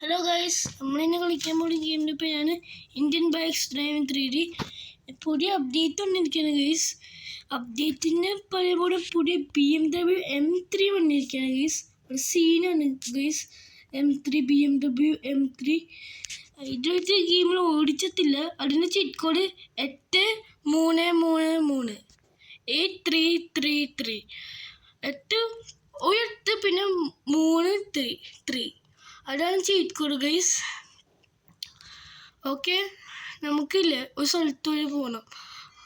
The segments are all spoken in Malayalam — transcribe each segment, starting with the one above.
ഹലോ ഗൈസ്, നമ്മളിന്ന് കളിക്കാൻ പോകുന്ന ഗെയിമിൻ്റെ പേരാണ് ഇന്ത്യൻ ബൈക്സ് ഡ്രൈവിംഗ് 3D. പുതിയ അപ്ഡേറ്റ് വന്നിരിക്കുകയാണ് ഗൈസ്. അപ്ഡേറ്റിന് പലപോലെ പുതിയ BMW M3 വന്നിരിക്കുകയാണ് ഗൈസ്. ഒരു സീനാണ് ഗൈസ്. M3 BMW M3 ഇതുവരെ ഗെയിമിൽ ഓടിച്ചിട്ടില്ല. അതിൻ്റെ ചീറ്റ് കോഡ് 8333 8333 8 പിന്നെ 333 അതാണ് ചീറ്റ് കോഡ് ഗൈസ്. ഓക്കെ, നമുക്കില്ലേ ഒരു സ്ഥലത്ത് വരെ പോകണം.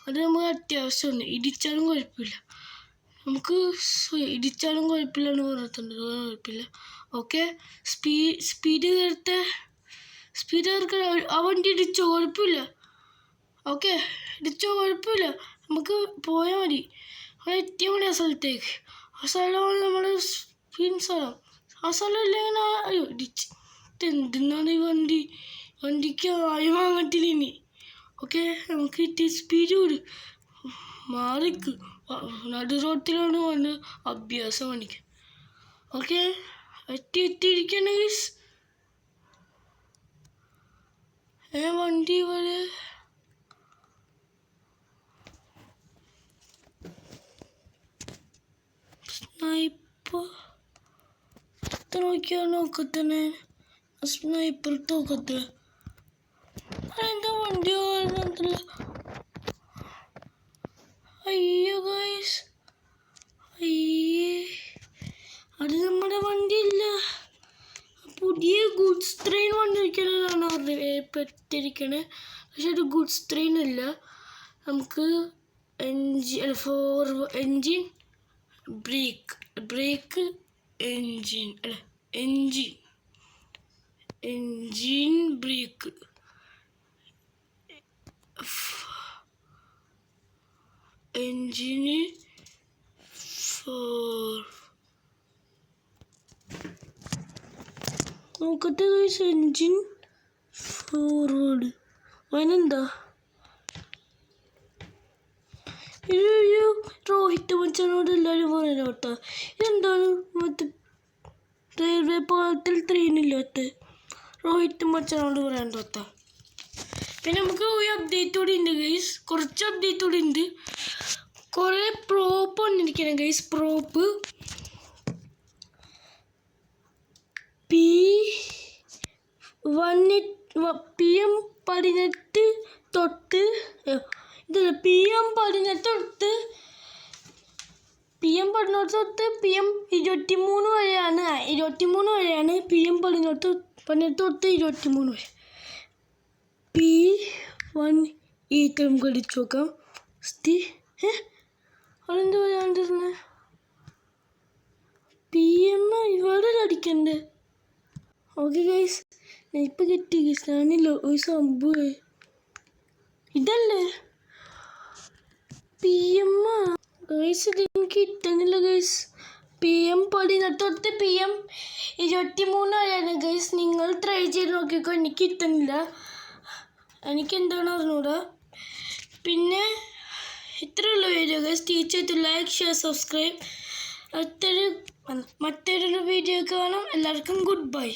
അത് നമുക്ക് അത്യാവശ്യമുണ്ട്. ഇടിച്ചാലും കുഴപ്പമില്ല, നമുക്ക് ഇടിച്ചാലും കുഴപ്പമില്ല എന്ന് പറഞ്ഞിട്ടുണ്ട്. കുഴപ്പമില്ല. ഓക്കെ, സ്പീഡ് കയറത്തെ ആ വണ്ടി ഇടിച്ചോ കുഴപ്പമില്ല. ഓക്കെ, ഇടിച്ചോ കുഴപ്പമില്ല, നമുക്ക് പോയാൽ മതി. അവിടെ എത്തിയാൽ മതി ആ സ്ഥലത്തേക്ക്. ആ സ്ഥലമാണ് നമ്മുടെ സ്ഥലം. ആ സ്ഥലം ഇല്ലെങ്കിൽ അയ്യോ ഇടിച്ച് എന്തിനാണ് ഈ വണ്ടിക്ക് ആരും വാങ്ങത്തില്ല ഇനി. ഓക്കെ, നമുക്ക് ഇത്തിരി സ്പീഡ് കൂടും. മാറിക്ക് നടു റോട്ടിലാണ് വന്ന് അഭ്യാസം കാണിക്കുക. ഓക്കെ, എത്തിയിരിക്കണ ഗൈസ്. വണ്ടി പോലെ സ്നൈപ്പർ നോക്കിയാൽ നോക്കത്തന്നെ. സ്നൈപ്പർ നോക്കത്തില്ല. എന്താ വണ്ടി ഓടുന്നില്ല. അയ്യോ ഗൈസ്, അയ്യേ, അത് നമ്മുടെ വണ്ടിയില്ല. പുതിയ ഗുഡ്സ് ട്രെയിൻ വന്നിരിക്കണതാണ് പെട്ടിരിക്കണേ. പക്ഷെ അത് ഗുഡ്സ് ട്രെയിൻ അല്ല. നമുക്ക് എൻജിൻ ബ്രേക്ക് എൻജിൻ ബ്രേക്ക് എൻജിന് നോക്കട്ടെ ഗൈസ്. എൻജിൻ ഫോർവേഡ് അതിനെന്താ രോഹിത് മച്ചാനോട് എല്ലാവരും പറയാൻ കേട്ടോ. ഇതെന്താണ് മറ്റേ റെയിൽവേ പാളത്തിൽ ട്രെയിനില്ലാത്ത രോഹിത് മച്ചാനോട് പറയാൻ കേട്ടോ. പിന്നെ നമുക്ക് ഒരു അപ്ഡേറ്റ് കൂടി ഉണ്ട് ഗൈസ്. കുറച്ച് അപ്ഡേറ്റ് കൂടി ഉണ്ട്. കുറേ പ്രോപ്പ് വന്നിരിക്കണം ഗൈസ്. പ്രോപ്പ് PM18 തൊട്ട് ഇതല്ല PM18 തൊട്ട് PM23 വരെയാണ്. 23 വരെയാണ് PM18 തൊട്ട് 23 വരെ. P1 നമുക്ക് അടിച്ചു നോക്കാം. അതെന്താ പറയാണ്ടിരുന്നത്? PM ഇവിടെ അടിക്കണ്ടേ? ഓക്കെ ഗൈസ്, ഞാൻ ഇപ്പം കിട്ടി ഗൈസ്. ഞാനില്ല ഒരു സംഭവം ഇതല്ലേ PM ഗൈസ്. ഇതെനിക്ക് കിട്ടുന്നില്ല ഗൈസ്. PM18 തൊട്ട് PM23 വരെയാണ് ഗൈസ്. നിങ്ങൾ ട്രൈ ചെയ്ത് നോക്കിക്കോ. എനിക്ക് കിട്ടുന്നില്ല. എനിക്ക് എന്താണ് അറിഞ്ഞൂടാ. പിന്നെ ഇത്രയുള്ള video guys. Teacher like, share, subscribe. മറ്റൊരു വീഡിയോ കാണാം. എല്ലാവർക്കും ഗുഡ് ബൈ.